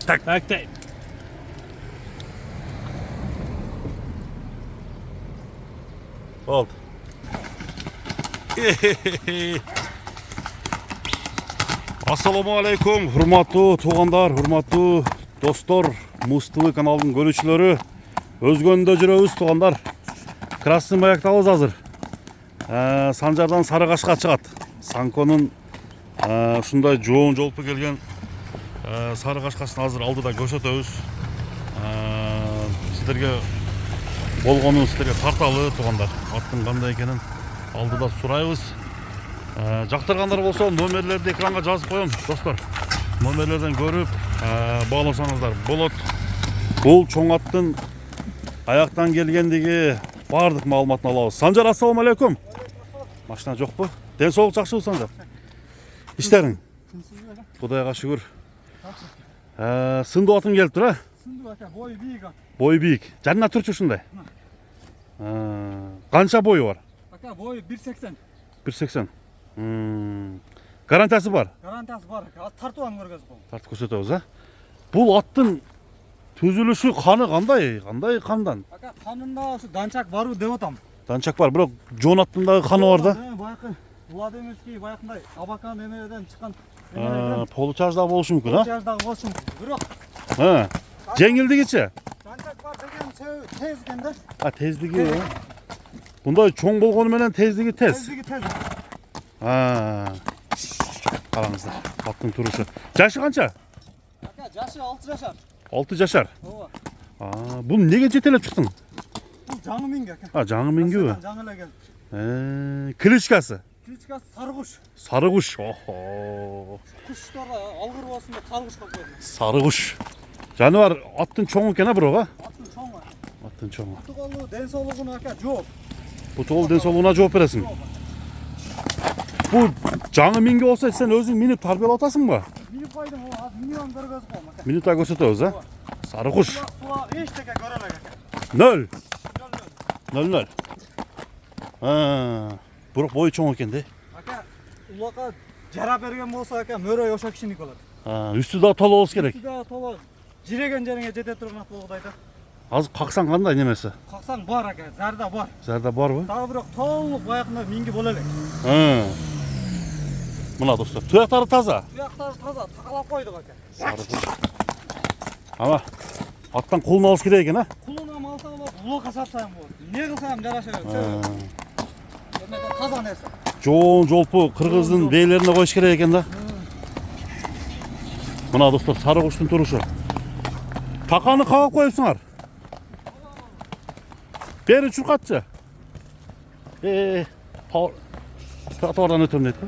Tak. Oldu. Assalamu alaikum, hurmatlı tuğanдар, hurmatlı dostlar, Mustafa kanalının görüşçüleri. Özgönde жүрөбүз туғандар. Красный маяктабыз азыр. Санжардан Сарыгашка чыгат. Санконун ушундай жоон жолпу келген Сарыгашкасын азыр алдыда көрсөтөбүз. Сиздерге болгонун сиздерге тарталы туғандар. Аттын кандай экенин алдыда сурайбыз. Жактыргандар болсо номерлерди экранга жазып коем, достор. Номерлерден көрүп бааласаңыздар болот. Бул чоң аттын аяктан келгендиги бардык маалыматын алабыз. Санжар, ассалам алейкум. Машина жокпу? Ден соолук жакшыбы, Санжар? Иштериң? Кудайга шүгүр. Сындуу атым келиптир, а? Сындуу ака, бою бийик ат. Бою бийик. Жанына турчу ушундай. Канча бою бар? Ака, бою 1.80. 1.80. Гарантиясы бар? Гарантиясы бар ака. Тартууан көргөзүп коем. Тартып көрсөтөбүз, а? Бул аттын түзүлүшү каны кандай кандан? Ака, канында ушу данчак барбы деп атам. Данчак бар, бирок жон аттындагы каны бар да. Байкы Владимирский байкындай Абакан эмелерден чыккан. Получажда болушу мүмкүн, а? Получаждагы болушу мүмкүн. Бирок жеңилдигичи? данчак бар деген тез экен да. Тездиги. Мындай чоң болгону менен тездиги тез. Тездиги тез. Караңыздар, аттын турушу. Жашы канча? Ака, жашы 6 жашар. 6 жашар. Ооба. Бул неге жетелеп чыктың? Бул жаңы минги ака. Жаңы мингиби? Жаңы эле келип. Кличкасы? Кличкасы Сарыгуш. Сарыгуш. Охо. Куштар алгыр болсун деп Сарыгушка коюлган. Сарыгуш. Жаныбар аттын чоң экен, а бирок, а? Аттын чоңу. Аттын чоңу. Бутугулу ден соолугуна ака жооп. Бутугул ден соолугуна жооп бересиң. Бул жаңы минги болсо сен өзүң минип тарбиялап атасыңбы? Минип койдум, азыр минион көргөзүп коем ака. Минутта көрсөтөбүз, а? Сарыгуш. Сула эчтеке көрө элек ака. 0. 0. Бирок бою чоң экен да. Ака, улакка жара берген болсо ака мөрөй ошо кишиники болот. Үстү да толо болуш керек. Үстү да толо жиреген жериңе жете турган ат болгудайда. Азыр каксаң кандай немеси? Каксаң бар ака, зарда бар. Зарда барбы? Дагы бирок толук баягындай минги боло элек. Мына достор, туяктары таза. Туяктары таза, такалап койдук ака. Сарыгуш. Ама аттан кулун алыш керек экен, а? Кулуна малса болот, улакка сатсаң болот. Не кылсам жараша берет. Эмне таза нерсе. Жоон жолпу кыргыздын бейлерине коюш керек экен да. Мына достор, сарыгуштун турушу. Таканы кабап коюпсуңар. Бери чуркатчы. Тротуардан өтөм дейт го.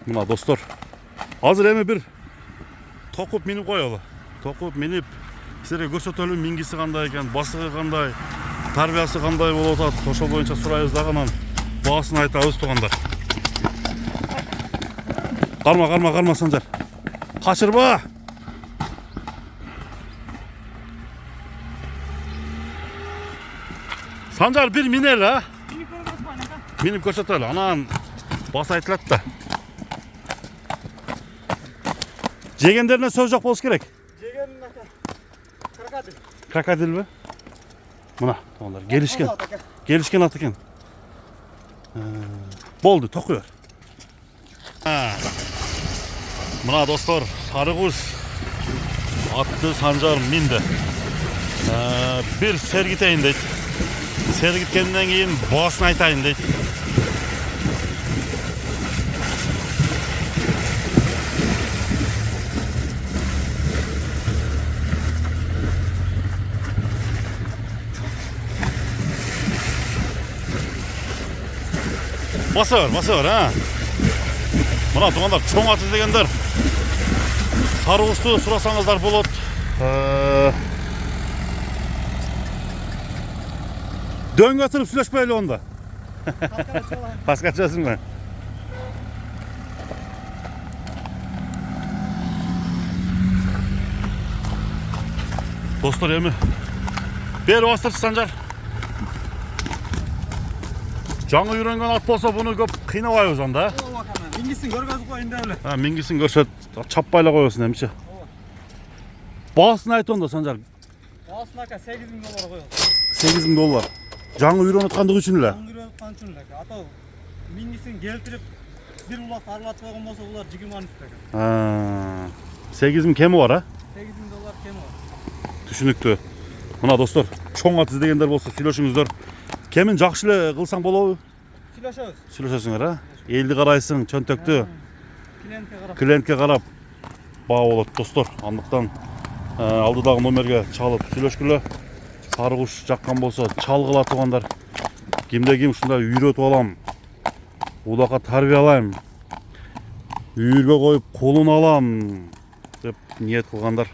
Мына достор, азыр эми бир токуп минип коелу. Токуп минип силерге көрсөтөлү мингиси кандай экен, басыгы кандай, тарбиясы кандай болуп атат. Ошол боюнча сурайбыз дагы, анан баасын айтабыз тугандар. Карма Санжар. Качырба. Санжар бир минер, а? Минип көрсөтөлү, анан басы айтылат да. Жегендерине сөз жок болуш керек. Жеген ака. Крокодил. Крокодилби? Мына, тугандар, келишкен ат экен. Болду, токуй бер. Мына достор, Сарыгуш атты Санжар минди. Бир сергитейин дейт. Сергиткенден кийин баасын айтайын дейт. Баса бер, а? Мына тугандар, чоң ат издегендер Сарыгушту сурасаңыздар болот. Дөңгө туруп сүйлөшпөйлү онда. Паскачасыңбы? Достор, эми бери бастырчы Санжар. Жаңы үйренген ат болса bunu көп қинабайбыз анда. Ооба кана. Мингисин көргөзүп коюн деп эле. Ha, mingisini көрсөт, чаппайлай коесуң эмче. Ооба. Баасын айт онда Санжар. Баасын ака $8.000 коёбуз. $8.000. Жаңы үйрөнүп аткандыгы үчүн эле. Аңгырып аткан үчүн эле. Атау мингисин келтирип бир улак аралатып койгон болсо булар 20 үстө экен. Ha, 8.000 кеми бар, а? $8.000 кем бар. Түшүнүктүү. Мына достор, чоң ат издегендер болсо сүйлөшүңүздөр. Кемин жакшы эле кылсаң болобу? Сүйлөшөбүз. Сүйлөшөсүңөр, а? Элди карайсың, чөнтөктү, Клиентке карап. клиентке карап баа болот достор. Андыктан алдыдагы номерге чалып сүйлөшкүлө. Сары куш жаккан болсо чалгыла туугандар. Кимде ким ушундай үйрөтүп алам. Улакка тарбиялайм. Үйүргө коюп колун алам деп ниет кылгандар.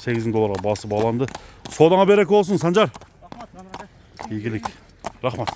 $8.000 басып аланды. Содаңа береке болсун Санжар. Рахмат, Ийгилик. Рахмат.